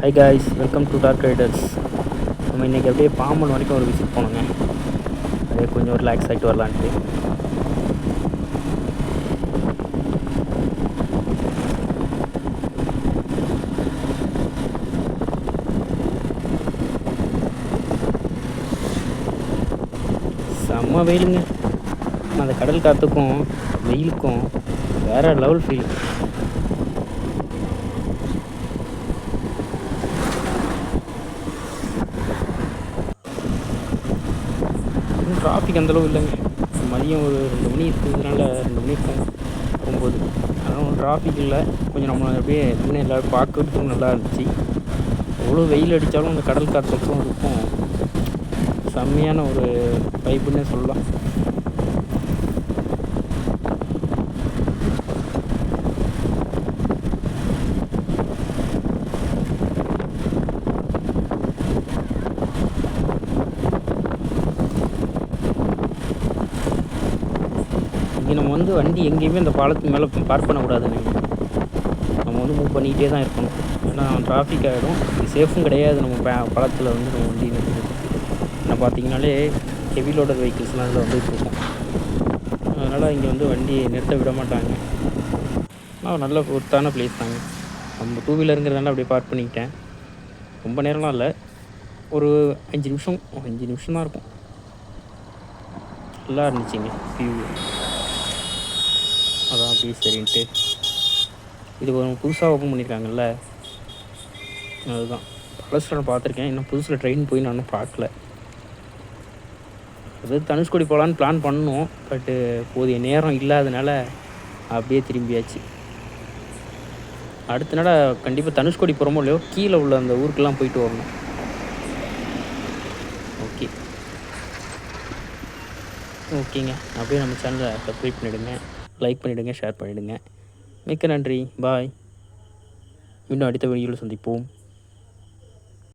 High guys, welcome to Dark Riders. நம்ம இன்றைக்கி அப்படியே பாம்பன் வரைக்கும் ஒரு விசிட் போனோங்க. அப்படியே கொஞ்சம் ரிலாக்ஸ் ஆகிட்டு வரலான்ட்டு. செம்ம வெயிலுங்க. அந்த கடல் காற்றுக்கும் வெயிலுக்கும் வேறு லெவல் ஃபீல். டிராஃபிக் அந்தளவு இல்லைங்க. மதியம் ஒரு 2 மணி இருக்கிறதுனால 2 மணி இருக்கும் போகும்போது, அதனால் டிராஃபிக் இல்லை. கொஞ்சம் நம்ம அப்படியே இன்னும் எல்லோரும் பார்க்கறதுக்கும் நல்லா இருந்துச்சு. எவ்வளோ வெயில் அடித்தாலும் அந்த கடல் காற்றுக்கும் இருக்கும் செம்மையான ஒரு வைப்புன்னே சொல்லலாம். நம்ம வந்து வண்டி எங்கேயுமே அந்த பாலத்துக்கு மேலே பார்க் பண்ணக்கூடாதுங்க. நம்ம வந்து மூவ் பண்ணிக்கிட்டே தான் இருக்கணும். ஏன்னா டிராஃபிக் ஆகிடும். சேஃபும் கிடையாது நம்ம பாலத்தில் வந்து நம்ம வண்டி நிறுத்துறது. ஏன்னா பார்த்தீங்கன்னாலே ஹெவி லோடர் வெஹிக்கிள்ஸ்லாம் அதில் வந்துட்டு இருக்கும். அதனால் இங்கே வந்து வண்டி நிறுத்த விட மாட்டாங்க. ஆனால் நல்ல ஒர்த்தான பிளேஸ் தாங்க. நம்ம 2 வீலருங்கிறதால அப்படியே பார்க் பண்ணிக்கிட்டேன். ரொம்ப நேரம்லாம் இல்லை, ஒரு 5 நிமிஷம் தான் இருக்கும். நல்லா இருந்துச்சுங்க வியூ. அதான் அப்படியே சரின்ட்டு இது ஒரு புதுசாக ஓப்பன் பண்ணியிருக்காங்கல்ல, அதுதான். பழசில் நான் பார்த்துருக்கேன், இன்னும் புதுசில் ட்ரெயின் போய் நான் இன்னும் பார்க்கல. அது தனுஷ்கோடி போகலான்னு பிளான் பண்ணோம், பட்டு போதிய நேரம் இல்லாதனால அப்படியே திரும்பியாச்சு. அடுத்த நாள் கண்டிப்பாக தனுஷ்கோடி போகிறோமோ இல்லையோ கீழே உள்ள அந்த ஊருக்கெல்லாம் போயிட்டு வரணும். ஓகேங்க. அப்படியே நம்ம சேனலை சப்ஸ்கிரைப் பண்ணிவிடுங்க, லைக் பண்ணிவிடுங்க, ஷேர் பண்ணிவிடுங்க. மிக்க நன்றி. பாய். இன்னும் அடுத்த வீடியோவில் சந்திப்போம்.